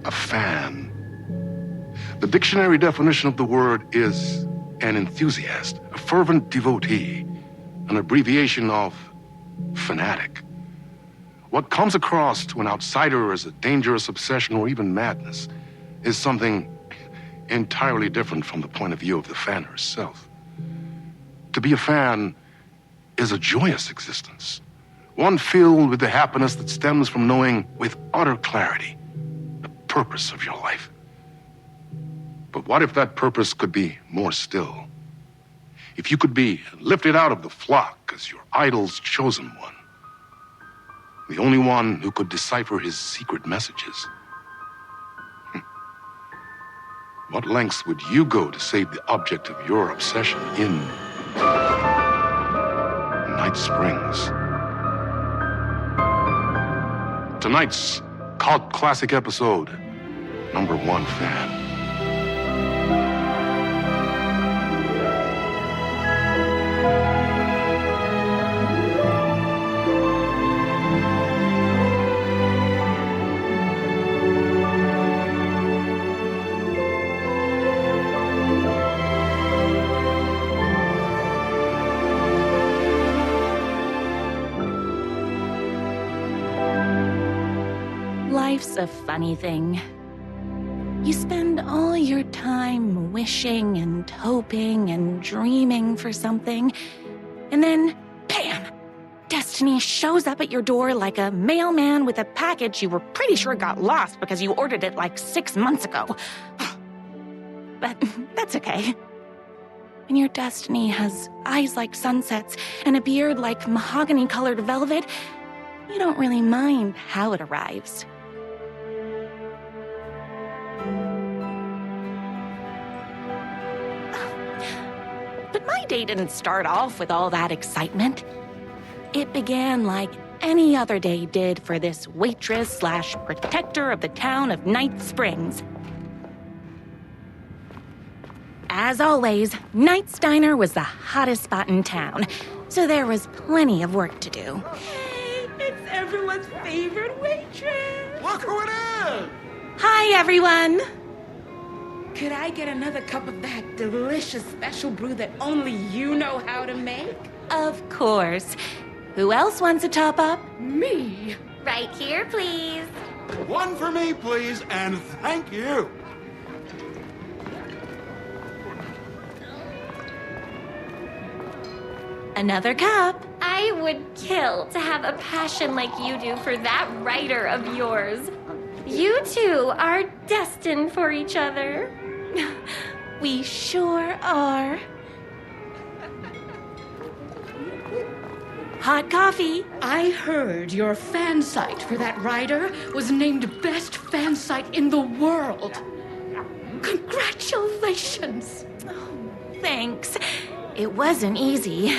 a fan. The dictionary definition of the word is an enthusiast, a fervent devotee, an abbreviation of fanatic. What comes across to an outsider as a dangerous obsession or even madness is something entirely different from the point of view of the fan herself. To be a fan is a joyous existence, one filled with the happiness that stems from knowing with utter clarity the purpose of your life. But what if that purpose could be more still? If you could be lifted out of the flock as your idol's chosen one, the only one who could decipher his secret messages. What lengths would you go to save the object of your obsession in Night Springs? Tonight's cult classic episode, #1 Fan. Life's a funny thing. You spend all your time wishing and hoping and dreaming for something, and then, bam! Destiny shows up at your door like a mailman with a package you were pretty sure got lost because you ordered it like 6 months ago. But that's okay. When your destiny has eyes like sunsets and a beard like mahogany-colored velvet, you don't really mind how it arrives. But my day didn't start off with all that excitement. It began like any other day did for this waitress/protector of the town of Night Springs. As always, Knight's Diner was the hottest spot in town, so there was plenty of work to do. Hey, it's everyone's favorite waitress. Look who it is! Hi, everyone! Could I get another cup of that delicious special brew that only you know how to make? Of course. Who else wants a top-up? Me? Right here, please. One for me, please, and thank you. Another cup. I would kill to have a passion like you do for that writer of yours. You two are destined for each other. We sure are. Hot coffee. I heard your fan site for that writer was named best fan site in the world. Congratulations. Thanks. It wasn't easy.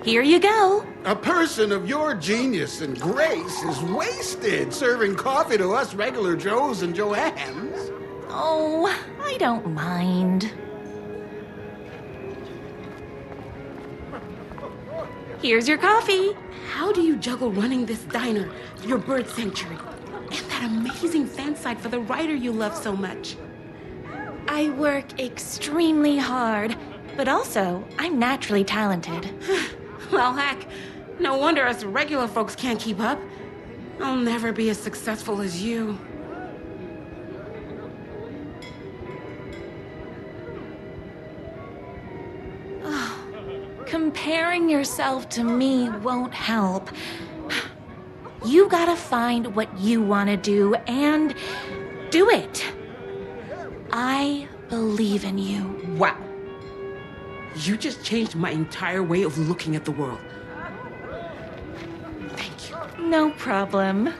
Here you go. A person of your genius and grace is wasted serving coffee to us regular Joes and Joannes. Oh, I don't mind. Here's your coffee. How do you juggle running this diner, your bird sanctuary, and that amazing fan site for the writer you love so much? I work extremely hard, but also I'm naturally talented. Well, heck, no wonder us regular folks can't keep up. I'll never be as successful as you. Comparing yourself to me won't help. You gotta find what you want to do and do it. I believe in you. Wow. You just changed my entire way of looking at the world. Thank you. No problem.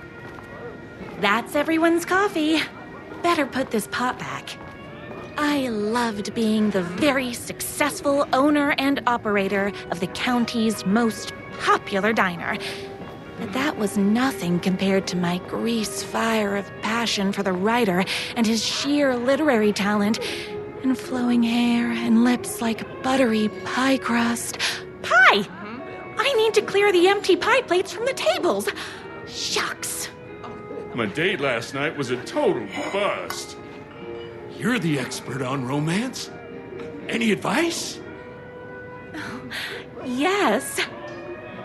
That's everyone's coffee. Better put this pot back. I loved being the very successful owner and operator of the county's most popular diner. But that was nothing compared to my grease fire of passion for the writer and his sheer literary talent and flowing hair and lips like buttery pie crust. Pie! I I need to clear the empty pie plates from the tables. Shucks. My date last night was a total bust. You're the expert on romance. Any advice? Yes.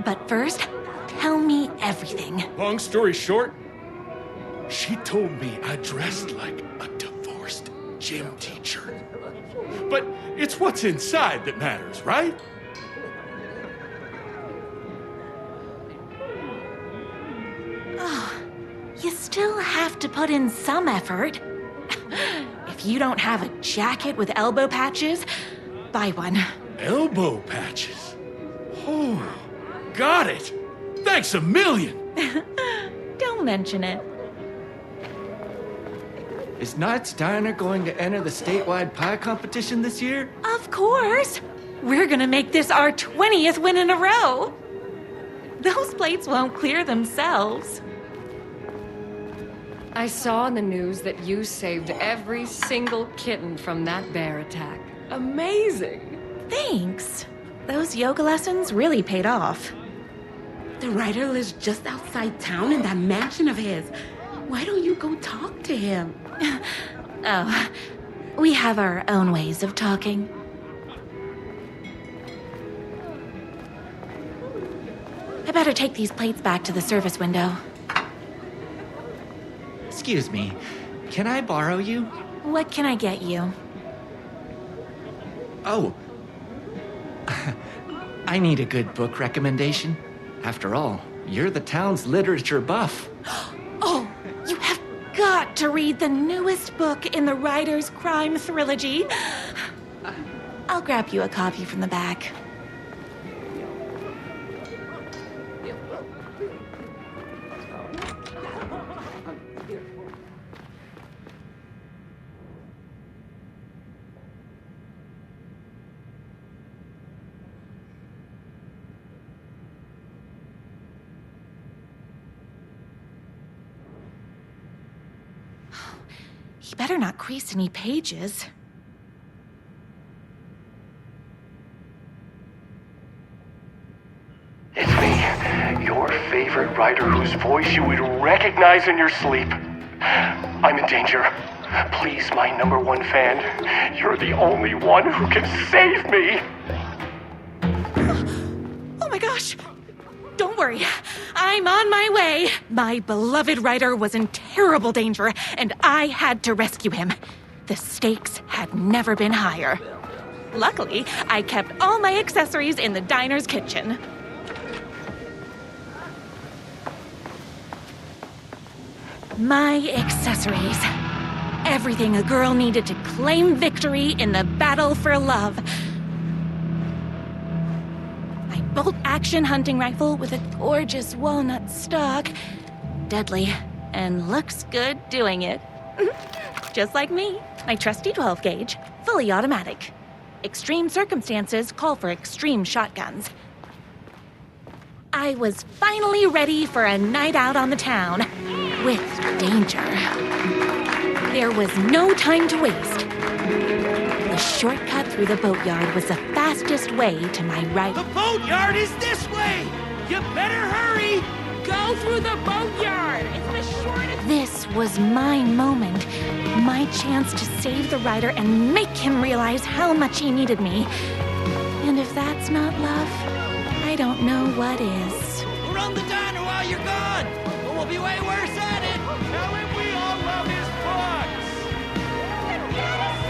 But first, tell me everything. Long story short, She told me I dressed like a divorced gym teacher. But it's what's inside that matters, right? You still have to put in some effort. If you don't have a jacket with elbow patches, buy one. Elbow patches. Oh, got it. Thanks a million. Don't mention it. Is Knight's Diner going to enter the statewide pie competition this year? Of course. We're gonna make this our 20th win in a row. Those plates won't clear themselves. I saw in the news that you saved every single kitten from that bear attack. Amazing! Thanks. Those yoga lessons really paid off. The writer lives just outside town in that mansion of his. Why don't you go talk to him? Oh, we have our own ways of talking. I better take these plates back to the service window. Excuse me, can I borrow you? What can I get you? Oh, I need a good book recommendation. After all, you're the town's literature buff. Oh, you have got to read the newest book in the Writer's Crime Trilogy. I'll grab you a copy from the back. He better not crease any pages. It's me, your favorite writer whose voice you would recognize in your sleep. I'm in danger. Please, my #1 fan, you're the only one who can save me. Oh my gosh! Don't worry, I'm on my way. My beloved writer was in terrible danger, and I had to rescue him. The stakes had never been higher. Luckily, I kept all my accessories in the diner's kitchen. My accessories. Everything a girl needed to claim victory in the battle for love. My bolt-action hunting rifle with a gorgeous walnut stock. Deadly, and looks good doing it. Just like me. My trusty 12-gauge, fully automatic. Extreme circumstances call for extreme shotguns. I was finally ready for a night out on the town. With danger. There was no time to waste. The shortcut through the boatyard was the fastest way to my right. The boatyard is this way! You better hurry! Go through the boatyard! It's the shortest... This was my moment. My chance to save the writer and make him realize how much he needed me. And if that's not love, I don't know what is. We'll run the diner while you're gone, but we'll be way worse at it. tell him we all love his books.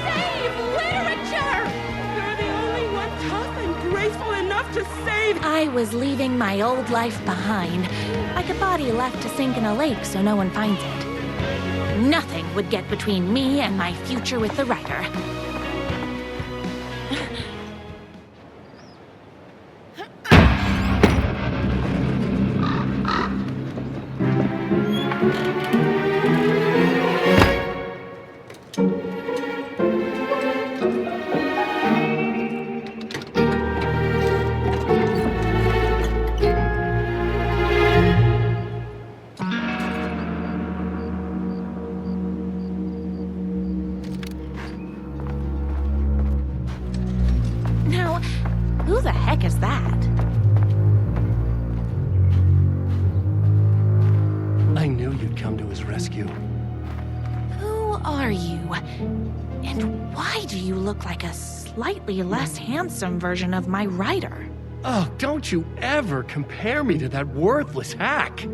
Save literature! You're the only one tough and graceful enough to save... I was leaving my old life behind, like a body left to sink in a lake so no one finds it. Nothing would get between me and my future with the writer. Now, who the heck is that? ask you. Who are you? And why do you look like a slightly less handsome version of my writer? Oh, don't you ever compare me to that worthless hack.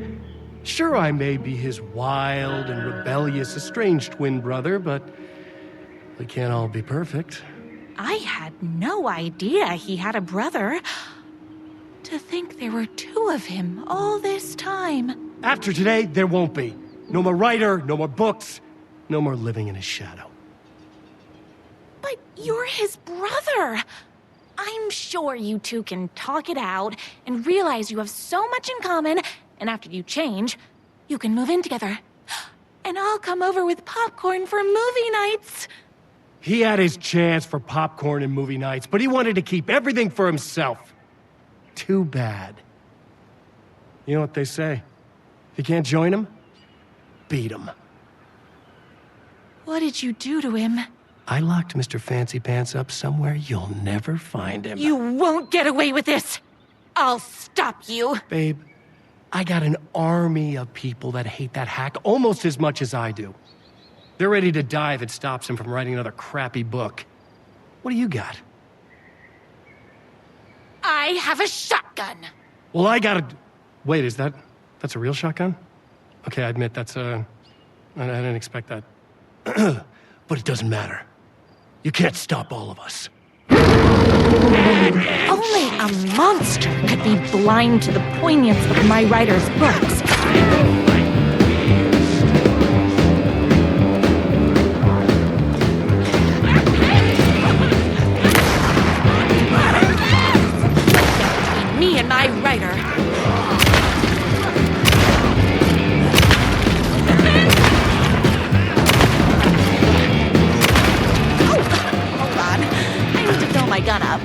Sure, I may be his wild and rebellious estranged twin brother, but we can't all be perfect. I had no idea he had a brother. To think there were two of him all this time. After today, there won't be. No more writer, no more books, no more living in his shadow. But you're his brother. I'm sure you two can talk it out and realize you have so much in common, and after you change, you can move in together. And I'll come over with popcorn for movie nights. He had his chance for popcorn and movie nights, but he wanted to keep everything for himself. Too bad. You know what they say? If you can't join him, beat him. What did you do to him? I locked Mr. Fancy Pants up somewhere you'll never find him. You won't get away with this. I'll stop you. Babe, I got an army of people that hate that hack almost as much as I do. They're ready to die if it stops him from writing another crappy book. What do you got? I have a shotgun. Well, I got a... Wait, that's a real shotgun? Okay, I admit I didn't expect that. But it doesn't matter. You can't stop all of us. Only a monster could be blind to the poignance of my writer's books. Me and my writer. Oh, hold on. I need to fill my gun up.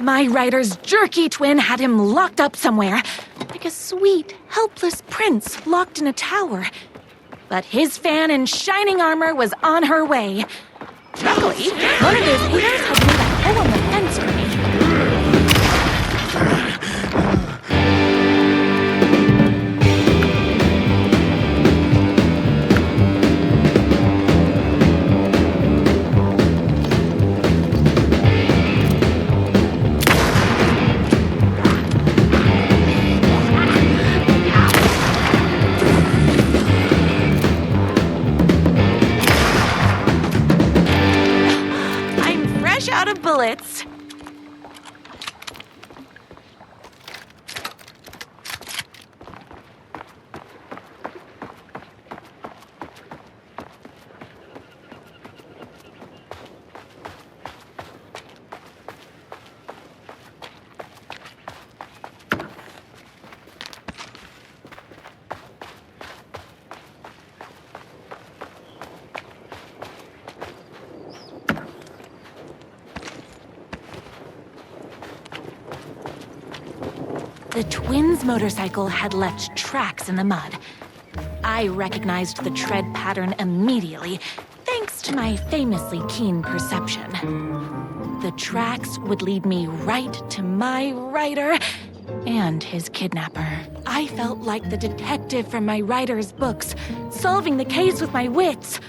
My writer's jerky twin had him locked up somewhere, like a sweet, helpless prince locked in a tower. But his fan in shining armor was on her way. Luckily, one of his haters had made a hole in the fence for me. Out of The twins' motorcycle had left tracks in the mud. I recognized the tread pattern immediately, thanks to my famously keen perception. The tracks would lead me right to my rider and his kidnapper. I felt like the detective from my writer's books, solving the case with my wits.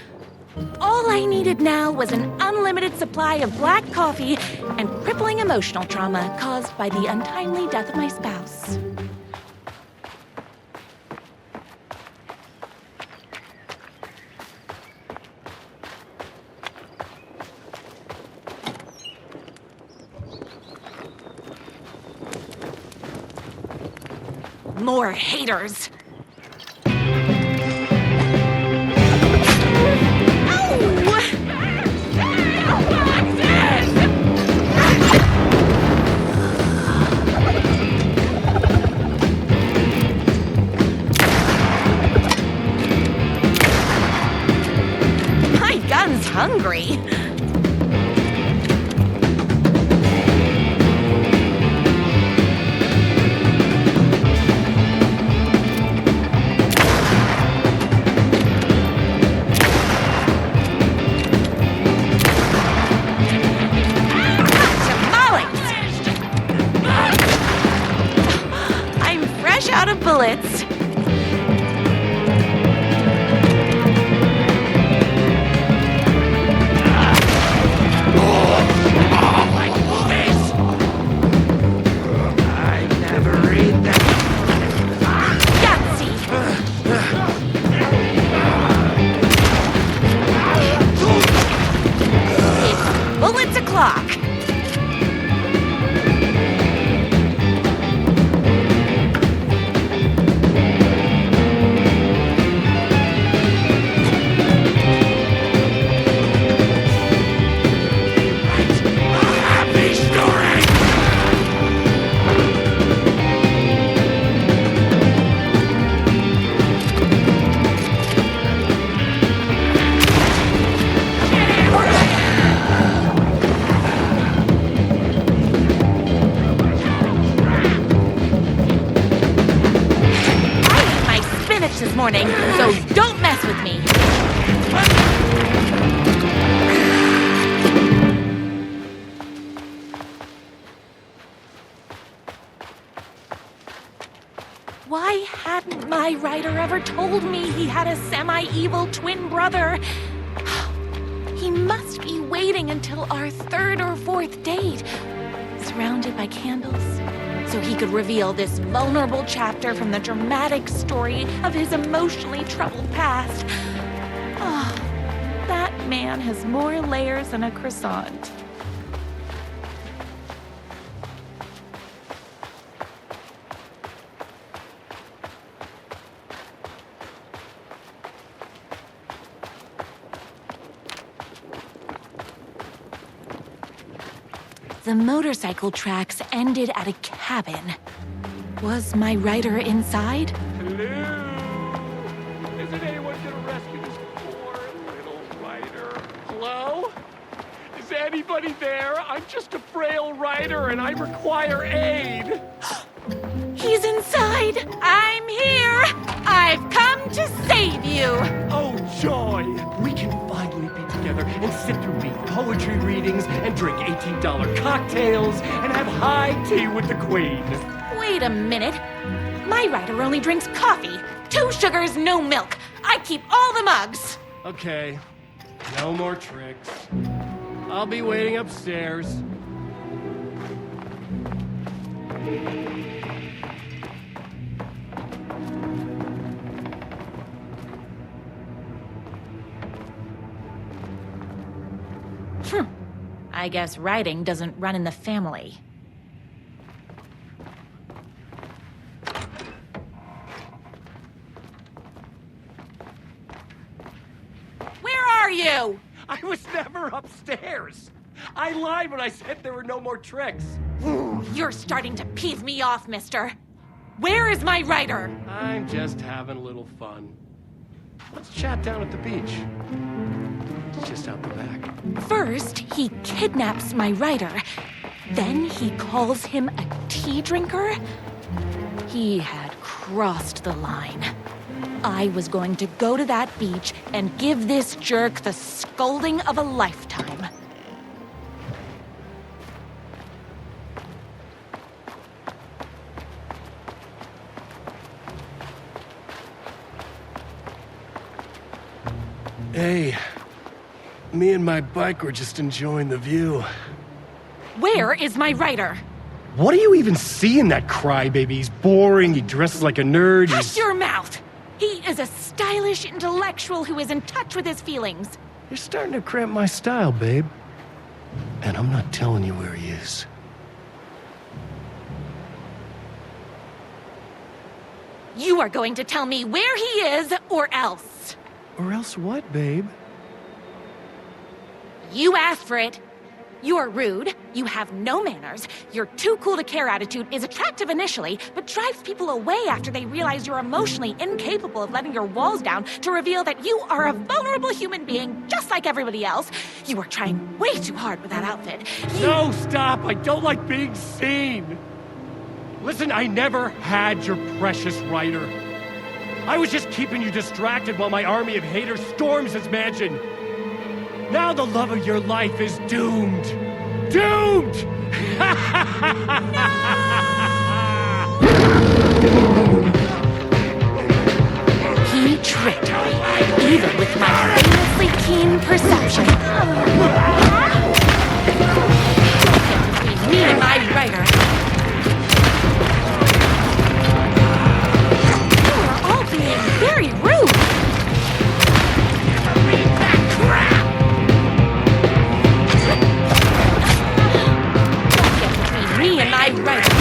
All I needed now was an unlimited supply of black coffee and crippling emotional trauma caused by the untimely death of my spouse. More haters. Hungry. Tamales! I'm fresh out of bullets. Morning, so don't mess with me. Why hadn't my writer ever told me he had a semi-evil twin brother? He must be waiting until our third or fourth date, surrounded by candles, so he could reveal this vulnerable chapter from the dramatic story of his emotionally troubled past. Oh, that man has more layers than a croissant. The motorcycle tracks ended at a cabin. Was my writer inside? Hello? Isn't anyone gonna rescue this poor little writer? Hello? Is anybody there? I'm just a frail writer and I require aid. He's inside! I'm here! I've come to save you! Oh, joy! We can finally be together and sit through me poetry readings and drink $18 cocktails and have high tea with the Queen. Wait a minute. My writer only drinks coffee. 2 sugars, no milk. I keep all the mugs. Okay, no more tricks. I'll be waiting upstairs. I guess writing doesn't run in the family. Where are you? I was never upstairs. I lied when I said there were no more tricks. You're starting to piss me off, mister. Where is my writer? I'm just having a little fun. Let's chat down at the beach. It's just out the back. First, he kidnaps my writer. Then he calls him a tea drinker. He had crossed the line. I was going to go to that beach and give this jerk the scolding of a lifetime. Hey, me and my bike were just enjoying the view. Where is my rider? What do you even see in that crybaby? He's boring, he dresses like a nerd, Hush your mouth! He is a stylish intellectual who is in touch with his feelings. You're starting to cramp my style, babe. And I'm not telling you where he is. You are going to tell me where he is, or else. Or else what, babe? You asked for it. You're rude, you have no manners, your too cool to care attitude is attractive initially, but drives people away after they realize you're emotionally incapable of letting your walls down to reveal that you are a vulnerable human being just like everybody else. You are trying way too hard with that outfit. No, stop! I don't like being seen! Listen, I never had your precious writer. I was just keeping you distracted while my army of haters storms his mansion. Now the love of your life is doomed! Doomed! He tricked me, even with my famously keen perception. Between me and my writer. You are all being very rude. Me and my writer.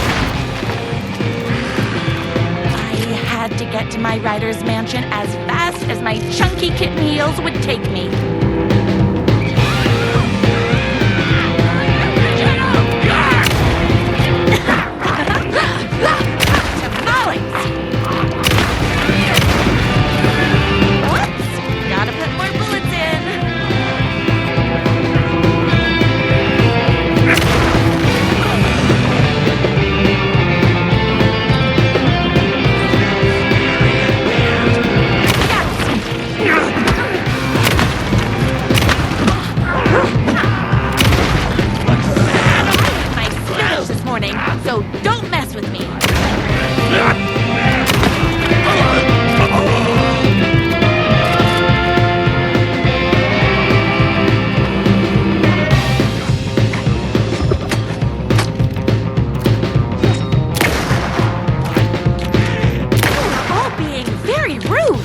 I had to get to my writer's mansion as fast as my chunky kitten heels would take me. Tamales! Whoops! Gotta put more bullets in. So don't mess with me. You're all being very rude.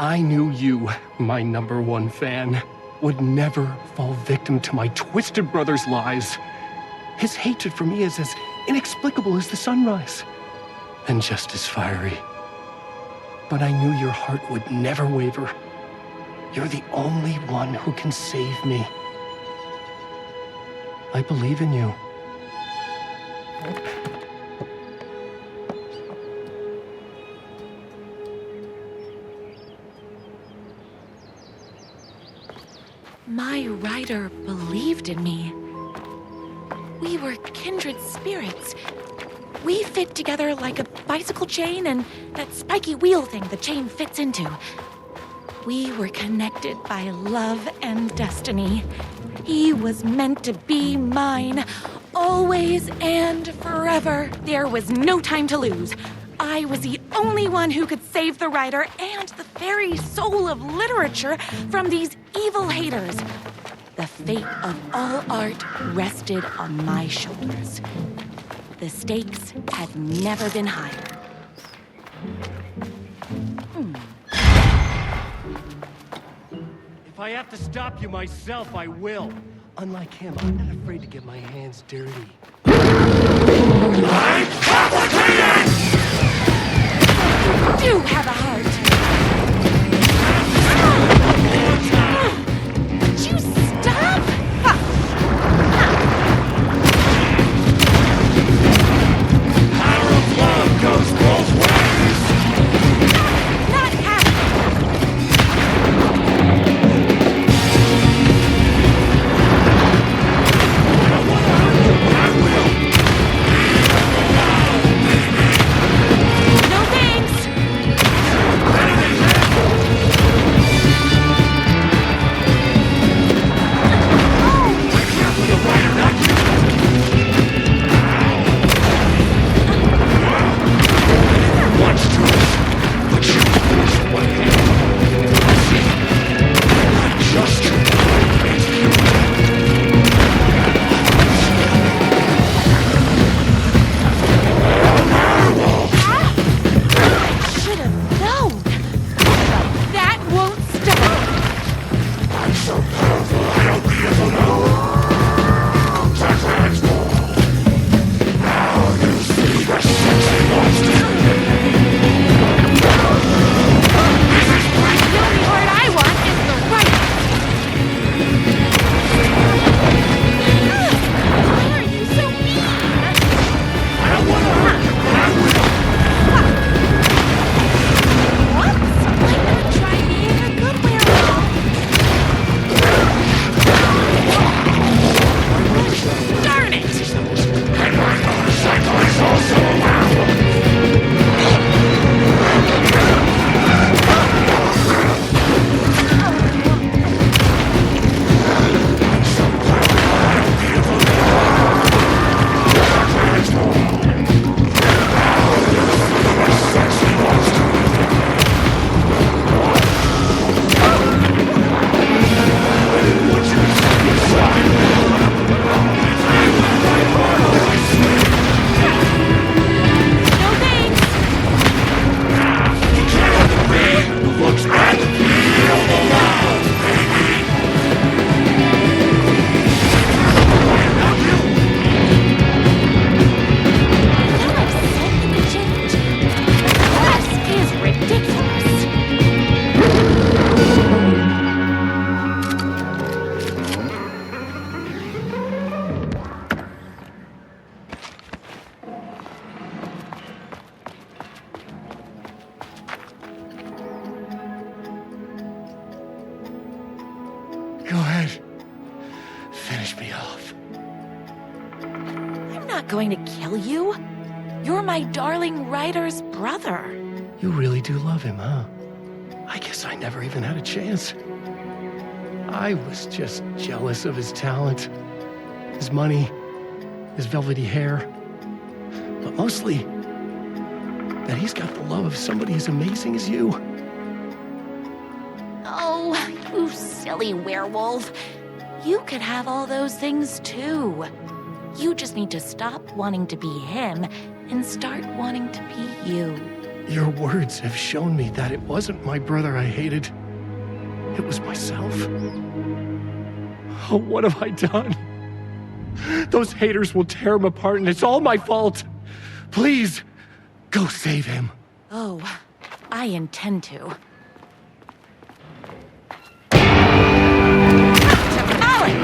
I knew you, my #1 fan, would never fall victim to my twisted brother's lies. His hatred for me is as inexplicable as the sunrise, and just as fiery. But I knew your heart would never waver. You're the only one who can save me. I believe in you. My rider believed in me. We were kindred spirits. We fit together like a bicycle chain and that spiky wheel thing the chain fits into. We were connected by love and destiny. He was meant to be mine, always and forever. There was no time to lose. I was the only one who could save the writer and the very soul of literature from these evil haters. The fate of all art rested on my shoulders. The stakes had never been higher. If I have to stop you myself, I will. Unlike him, I'm not afraid to get my hands dirty. I'm complicated! You do have a heart. Would you stop? Power of love goes both ways. Not happening. No thanks. I should have known. But that won't stop. The only word I want is the right. Why are you so mean? I don't want to hurt you, but I will. What? Why not try being a good werewolf? Darn it! No thanks. Now I've said you could change. This is ridiculous. Go ahead. Finish me off. I'm not going to kill you. You're my darling writer's brother. You really do love him, huh? I guess I never even had a chance. I was just jealous of his talent, his money, his velvety hair. But mostly, that he's got the love of somebody as amazing as you. Oh, you silly werewolf. You could have all those things too. You just need to stop wanting to be him and start wanting to be you. Your words have shown me that it wasn't my brother I hated. It was myself. Oh, what have I done? Those haters will tear him apart, and it's all my fault. Please, go save him. Oh, I intend to. To Alex!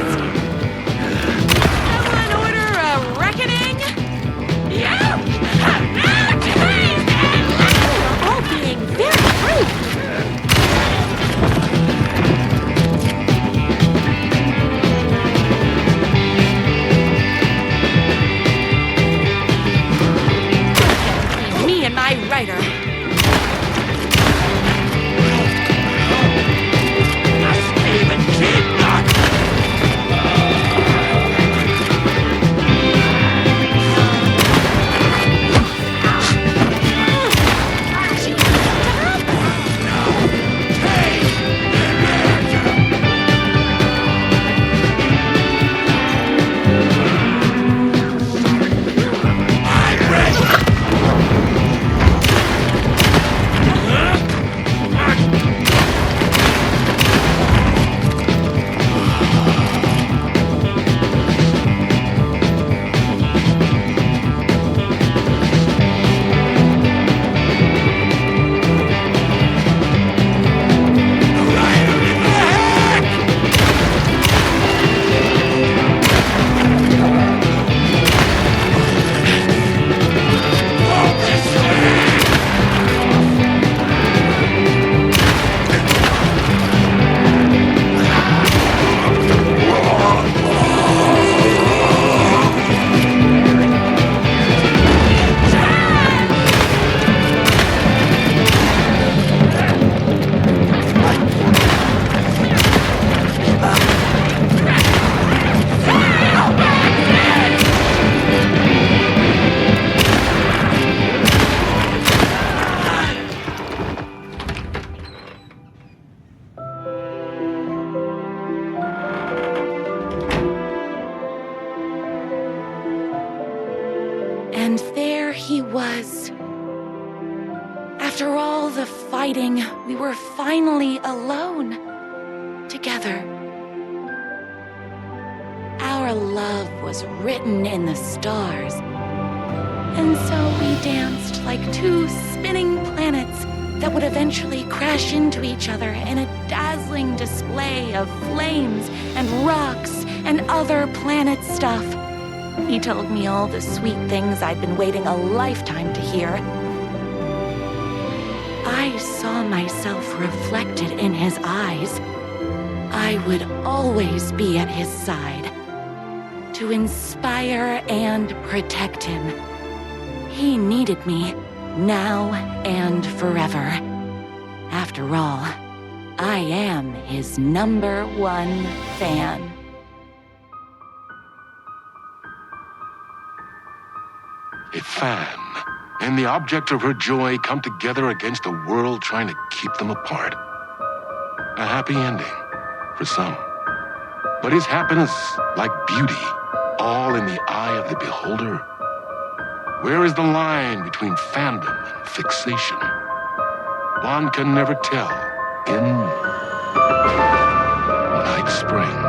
fighting, we were finally alone. Together. Our love was written in the stars. And so we danced like two spinning planets that would eventually crash into each other in a dazzling display of flames and rocks and other planet stuff. He told me all the sweet things I'd been waiting a lifetime to hear. I saw myself reflected in his eyes. I would always be at his side, to inspire and protect him. He needed me, now and forever. After all, I am his #1 fan. A fan and the object of her joy come together against a world trying to keep them apart. A happy ending for some. But is happiness, like beauty, all in the eye of the beholder? Where is the line between fandom and fixation? One can never tell in Night Spring.